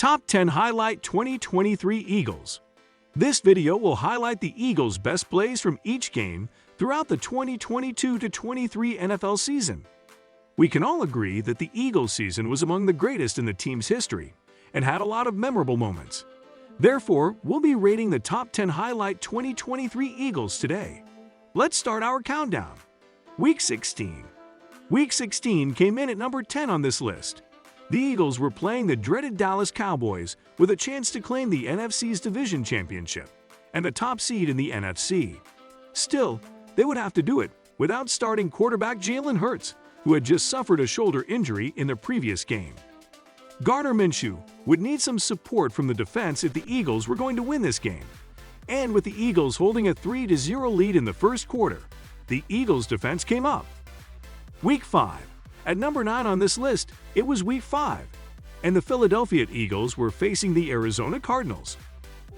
Top 10 Highlight 2023 Eagles. This video will highlight the Eagles' best plays from each game throughout the 2022-23 NFL season. We can all agree that the Eagles season was among the greatest in the team's history and had a lot of memorable moments. Therefore, we'll be rating the top 10 Highlight 2023 Eagles today. Let's start our countdown. Week 16. Week 16 came in at number 10 on this list. The Eagles were playing the dreaded Dallas Cowboys with a chance to claim the NFC's division championship and the top seed in the NFC. Still, they would have to do it without starting quarterback Jalen Hurts, who had just suffered a shoulder injury in the previous game. Gardner Minshew would need some support from the defense if the Eagles were going to win this game. And with the Eagles holding a 3-0 lead in the first quarter, the Eagles' defense came up. Week 5. At number 9 on this list, it was Week 5, and the Philadelphia Eagles were facing the Arizona Cardinals.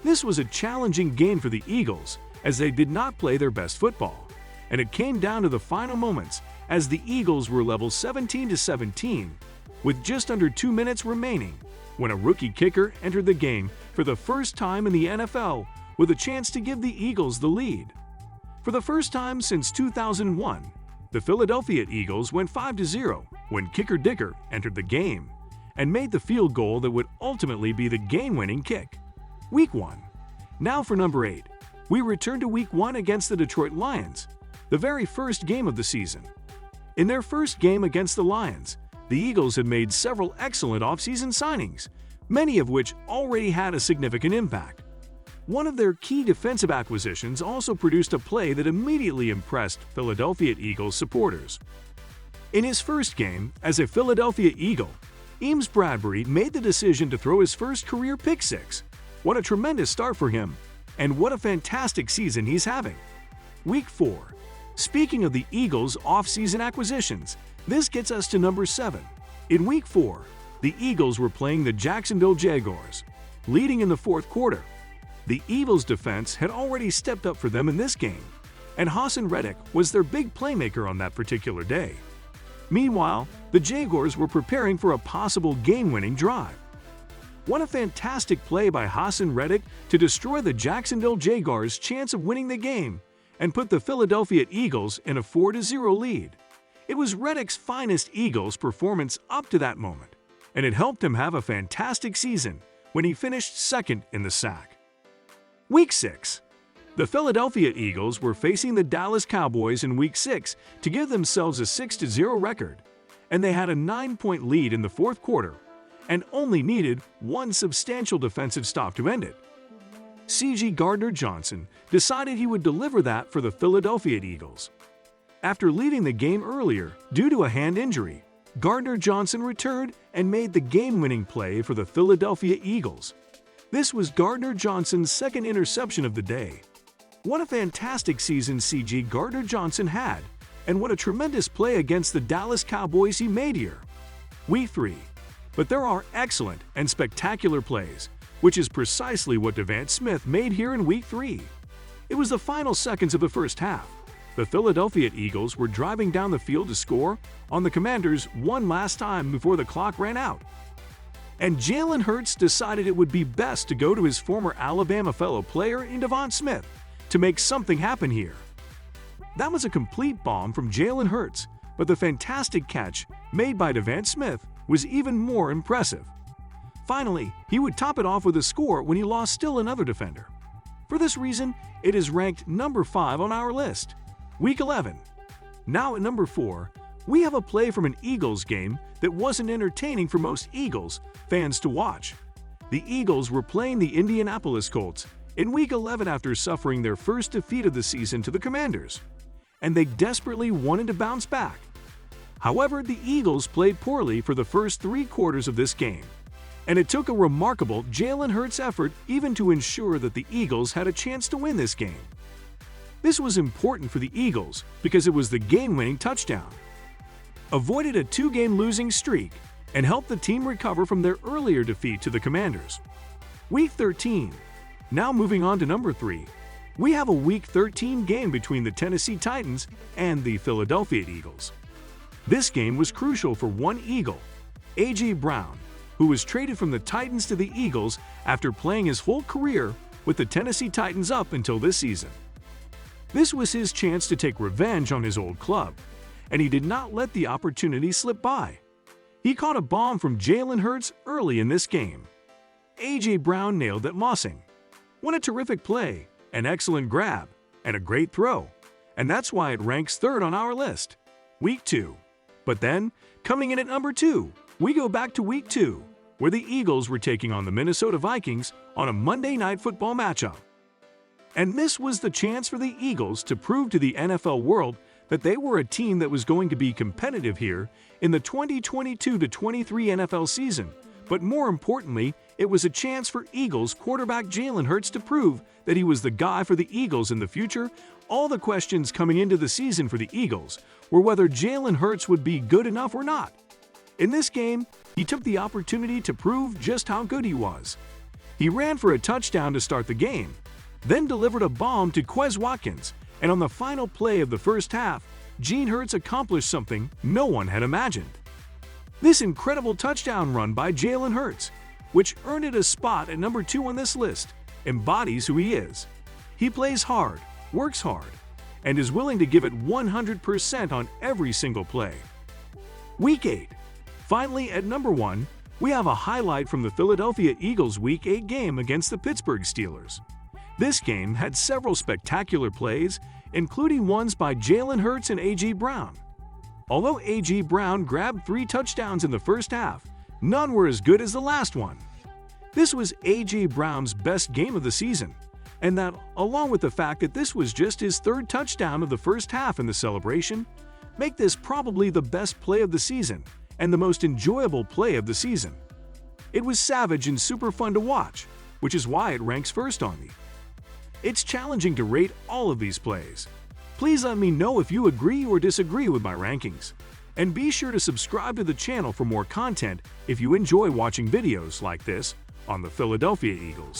This was a challenging game for the Eagles as they did not play their best football, and it came down to the final moments as the Eagles were level 17-17 with just under 2 minutes remaining when a rookie kicker entered the game for the first time in the NFL with a chance to give the Eagles the lead. For the first time since 2001, the Philadelphia Eagles went 5-0 when kicker Dicker entered the game and made the field goal that would ultimately be the game-winning kick. Week 1. Now for number 8. We return to Week 1 against the Detroit Lions, the very first game of the season. In their first game against the Lions, the Eagles had made several excellent offseason signings, many of which already had a significant impact. One of their key defensive acquisitions also produced a play that immediately impressed Philadelphia Eagles supporters. In his first game as a Philadelphia Eagle, Eames Bradbury made the decision to throw his first career pick six. What a tremendous start for him, and what a fantastic season he's having. Week 4. Speaking of the Eagles' off-season acquisitions, this gets us to number 7. In Week 4, the Eagles were playing the Jacksonville Jaguars, leading in the fourth quarter. The Eagles' defense had already stepped up for them in this game, and Haason Reddick was their big playmaker on that particular day. Meanwhile, the Jaguars were preparing for a possible game-winning drive. What a fantastic play by Haason Reddick to destroy the Jacksonville Jaguars' chance of winning the game and put the Philadelphia Eagles in a 4-0 lead. It was Reddick's finest Eagles performance up to that moment, and it helped him have a fantastic season when he finished second in the sack. Week 6. The Philadelphia Eagles were facing the Dallas Cowboys in Week 6 to give themselves a 6-0 record, and they had a 9-point lead in the fourth quarter and only needed one substantial defensive stop to end it. C.J. Gardner-Johnson decided he would deliver that for the Philadelphia Eagles. After leaving the game earlier due to a hand injury, Gardner-Johnson returned and made the game-winning play for the Philadelphia Eagles. This was Gardner-Johnson's second interception of the day. What a fantastic season C.J. Gardner-Johnson had, and what a tremendous play against the Dallas Cowboys he made here. Week 3. But there are excellent and spectacular plays, which is precisely what Devante Smith made here in Week 3. It was the final seconds of the first half. The Philadelphia Eagles were driving down the field to score on the Commanders one last time before the clock ran out. And Jalen Hurts decided it would be best to go to his former Alabama fellow player in Devante Smith to make something happen here. That was a complete bomb from Jalen Hurts, but the fantastic catch made by Devante Smith was even more impressive. Finally, he would top it off with a score when he lost still another defender. For this reason, it is ranked number 5 on our list. Week 11. Now at number 4, we have a play from an Eagles game that wasn't entertaining for most Eagles fans to watch. The Eagles were playing the Indianapolis Colts in Week 11 after suffering their first defeat of the season to the Commanders, and they desperately wanted to bounce back. However, the Eagles played poorly for the first 3 quarters of this game, and it took a remarkable Jalen Hurts effort even to ensure that the Eagles had a chance to win this game. This was important for the Eagles because it was the game-winning touchdown, avoided a 2-game losing streak, and helped the team recover from their earlier defeat to the Commanders. Week 13. Now moving on to number 3, we have a Week 13 game between the Tennessee Titans and the Philadelphia Eagles. This game was crucial for one Eagle, A.J. Brown, who was traded from the Titans to the Eagles after playing his whole career with the Tennessee Titans up until this season. This was his chance to take revenge on his old club, and he did not let the opportunity slip by. He caught a bomb from Jalen Hurts early in this game. A.J. Brown nailed that mossing. What a terrific play, an excellent grab, and a great throw, and that's why it ranks third on our list. Week 2. But then, coming in at number 2, we go back to Week 2, where the Eagles were taking on the Minnesota Vikings on a Monday Night Football matchup. And this was the chance for the Eagles to prove to the NFL world that they were a team that was going to be competitive here in the 2022-23 NFL season. But more importantly, it was a chance for Eagles quarterback Jalen Hurts to prove that he was the guy for the Eagles in the future. All the questions coming into the season for the Eagles were whether Jalen Hurts would be good enough or not. In this game, he took the opportunity to prove just how good he was. He ran for a touchdown to start the game, then delivered a bomb to Quez Watkins, and on the final play of the first half, Jalen Hurts accomplished something no one had imagined. This incredible touchdown run by Jalen Hurts, which earned it a spot at number 2 on this list, embodies who he is. He plays hard, works hard, and is willing to give it 100% on every single play. Week 8. Finally, at number 1, we have a highlight from the Philadelphia Eagles' Week 8 game against the Pittsburgh Steelers. This game had several spectacular plays, including ones by Jalen Hurts and A.J. Brown. Although A.J. Brown grabbed 3 touchdowns in the first half, none were as good as the last one. This was A.J. Brown's best game of the season, and that, along with the fact that this was just his 3rd touchdown of the first half in the celebration, make this probably the best play of the season and the most enjoyable play of the season. It was savage and super fun to watch, which is why it ranks first on me. It's challenging to rate all of these plays. Please let me know if you agree or disagree with my rankings. And be sure to subscribe to the channel for more content if you enjoy watching videos like this on the Philadelphia Eagles.